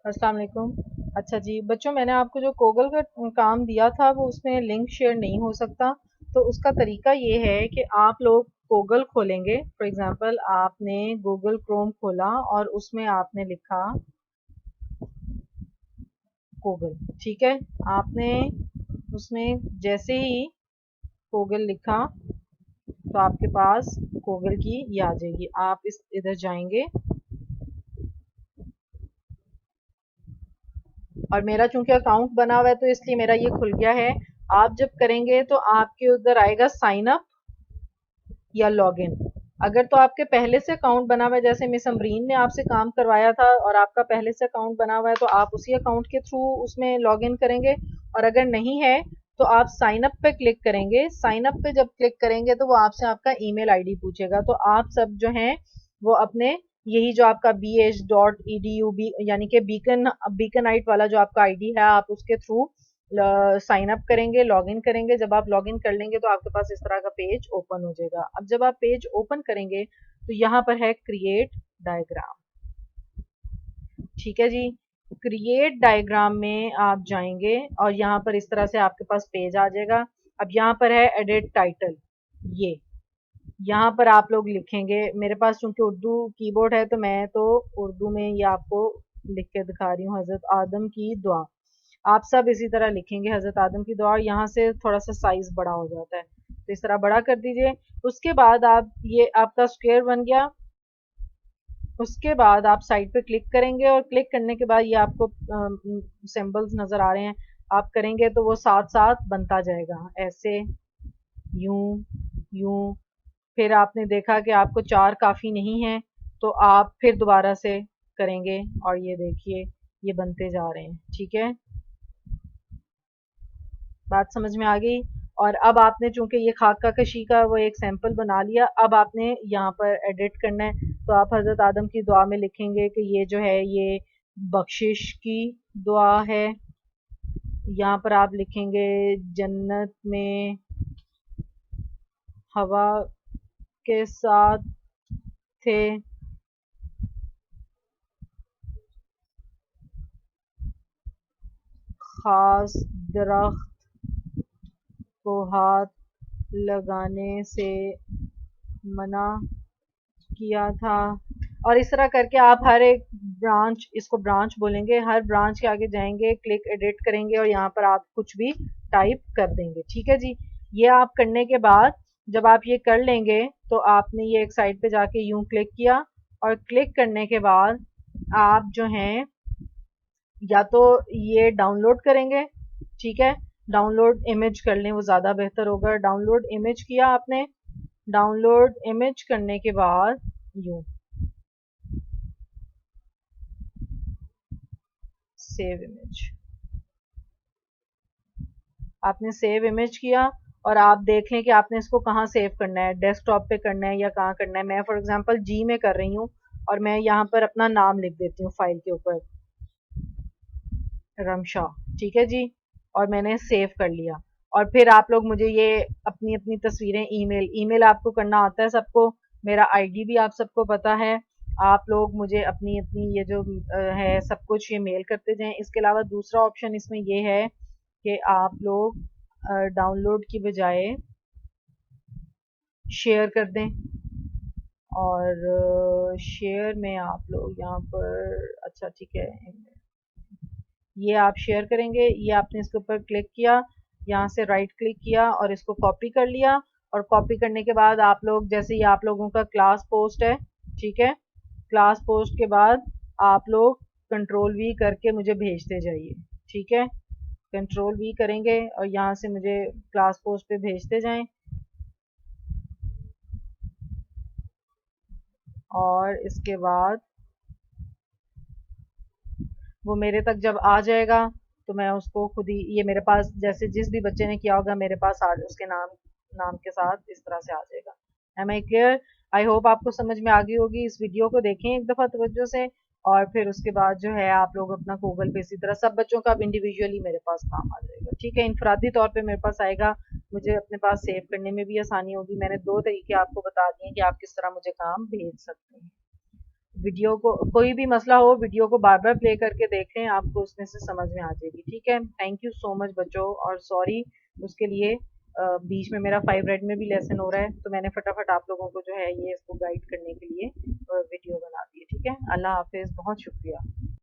अस्सलाम वालेकुम। अच्छा जी बच्चों, मैंने आपको जो गूगल का काम दिया था वो उसमें लिंक शेयर नहीं हो सकता। तो उसका तरीका ये है कि आप लोग गूगल खोलेंगे। फॉर एग्जांपल आपने गूगल क्रोम खोला और उसमें आपने लिखा गूगल। ठीक है, आपने उसमें जैसे ही गूगल लिखा तो आपके पास गूगल की ये आ जाएगी। आप इस इधर जाएंगे और मेरा चूंकि अकाउंट बना हुआ है तो इसलिए मेरा ये खुल गया है। आप जब करेंगे तो आपके उधर आएगा साइन अप या लॉगिन। अगर तो आपके पहले से अकाउंट बना हुआ है, जैसे मिस अमरीन ने आपसे काम करवाया था और आपका पहले से अकाउंट बना हुआ है, तो आप उसी अकाउंट के थ्रू उसमें लॉगिन करेंगे। और अगर नहीं है तो आप साइन अप पे क्लिक करेंगे। साइन अप पे जब क्लिक करेंगे तो वो आपसे आपका ईमेल आईडी पूछेगा। तो आप सब जो हैं वो अपने यही जो आपका bh.edu यानी कि बीकनाइट वाला जो आपका आईडी है, आप उसके थ्रू साइन अप करेंगे, लॉगिन करेंगे। जब आप लॉगिन कर लेंगे तो आपके पास इस तरह का पेज ओपन हो जाएगा। अब जब आप पेज ओपन करेंगे तो यहाँ पर है क्रिएट डायग्राम। ठीक है जी, क्रिएट डायग्राम में आप जाएंगे और यहाँ पर इस तरह से आपके पास पेज आ जाएगा। अब यहाँ पर है एडिट टाइटल। ये यहाँ पर आप लोग लिखेंगे। मेरे पास चूंकि उर्दू कीबोर्ड है तो मैं तो उर्दू में ये आपको लिख के दिखा रही हूँ। हजरत आदम की दुआ। आप सब इसी तरह लिखेंगे हजरत आदम की दुआ। यहाँ से थोड़ा सा साइज बड़ा हो जाता है तो इस तरह बड़ा कर दीजिए। उसके बाद आप ये आपका स्क्वायर बन गया। उसके बाद आप साइड पे क्लिक करेंगे और क्लिक करने के बाद ये आपको सिंबल्स नजर आ रहे हैं। आप करेंगे तो वो साथ साथ बनता जाएगा, ऐसे, यूं, यूं। फिर आपने देखा कि आपको चार काफी नहीं है तो आप फिर दोबारा से करेंगे और ये देखिए ये बनते जा रहे हैं। ठीक है, बात समझ में आ गई। और अब आपने चूंकि ये खाका कशी का वो एक सैंपल बना लिया, अब आपने यहाँ पर एडिट करना है। तो आप हजरत आदम की दुआ में लिखेंगे कि ये जो है ये बख्शिश की दुआ है। यहाँ पर आप लिखेंगे जन्नत में हवा के साथ थे, खास दरख्त को हाथ लगाने से मना किया था। और इस तरह करके आप हर एक ब्रांच, इसको ब्रांच बोलेंगे, हर ब्रांच के आगे जाएंगे, क्लिक एडिट करेंगे और यहाँ पर आप कुछ भी टाइप कर देंगे। ठीक है जी, ये आप करने के बाद जब आप ये कर लेंगे तो आपने ये एक साइड पे जाके यूं क्लिक किया और क्लिक करने के बाद आप जो हैं या तो ये डाउनलोड करेंगे। ठीक है, डाउनलोड इमेज कर लें, वो ज़्यादा बेहतर होगा। डाउनलोड इमेज किया आपने। डाउनलोड इमेज करने के बाद यूं सेव इमेज, आपने सेव इमेज किया और आप देख लें कि आपने इसको कहाँ सेव करना है, डेस्कटॉप पे करना है या कहाँ करना है। मैं फॉर एग्जांपल जी में कर रही हूँ और मैं यहाँ पर अपना नाम लिख देती हूँ फाइल के ऊपर, रमशा। ठीक है जी, और मैंने सेव कर लिया। और फिर आप लोग मुझे ये अपनी अपनी तस्वीरें ईमेल ईमेल आपको करना आता है सबको, मेरा आईडी भी आप सबको पता है। आप लोग मुझे अपनी अपनी ये जो है सब कुछ ये मेल करते जाएं। इसके अलावा दूसरा ऑप्शन इसमें ये है कि आप लोग डाउनलोड की बजाय शेयर कर दें। और शेयर में आप लोग यहाँ पर, अच्छा ठीक है, ये आप शेयर करेंगे। ये आपने इसके ऊपर क्लिक किया, यहाँ से राइट क्लिक किया और इसको कॉपी कर लिया। और कॉपी करने के बाद आप लोग, जैसे ये आप लोगों का क्लास पोस्ट है, ठीक है, क्लास पोस्ट के बाद आप लोग कंट्रोल वी करके मुझे भेजते जाइए। ठीक है, कंट्रोल वी करेंगे और यहाँ से मुझे क्लास पोस्ट पे भेजते जाएं। और इसके बाद वो मेरे तक जब आ जाएगा तो मैं उसको खुद ही, ये मेरे पास जैसे जिस भी बच्चे ने किया होगा मेरे पास आज उसके नाम नाम के साथ इस तरह से आ जाएगा। Am I clear? I hope आपको समझ में आ गई होगी। इस वीडियो को देखें एक दफा तवज्जो से और फिर उसके बाद जो है आप लोग अपना गूगल पे इसी तरह सब बच्चों का अब इंडिविजुअली मेरे पास काम आ जाएगा। ठीक है, इनफरादी तौर पे मेरे पास आएगा, मुझे अपने पास सेव करने में भी आसानी होगी। मैंने दो तरीके आपको बता दिए कि आप किस तरह मुझे काम भेज सकते हैं। वीडियो को, कोई भी मसला हो वीडियो को बार बार प्ले करके देख लें, आपको उसमें से समझ में आ जाएगी। ठीक है, थैंक यू सो मच बच्चों, और सॉरी उसके लिए। बीच में मेरा 5 रेड में भी लेसन हो रहा है, तो मैंने फटाफट आप लोगों को जो है ये इसको गाइड करने के लिए वीडियो बना दी है। ठीक है, अल्लाह हाफिज, बहुत शुक्रिया।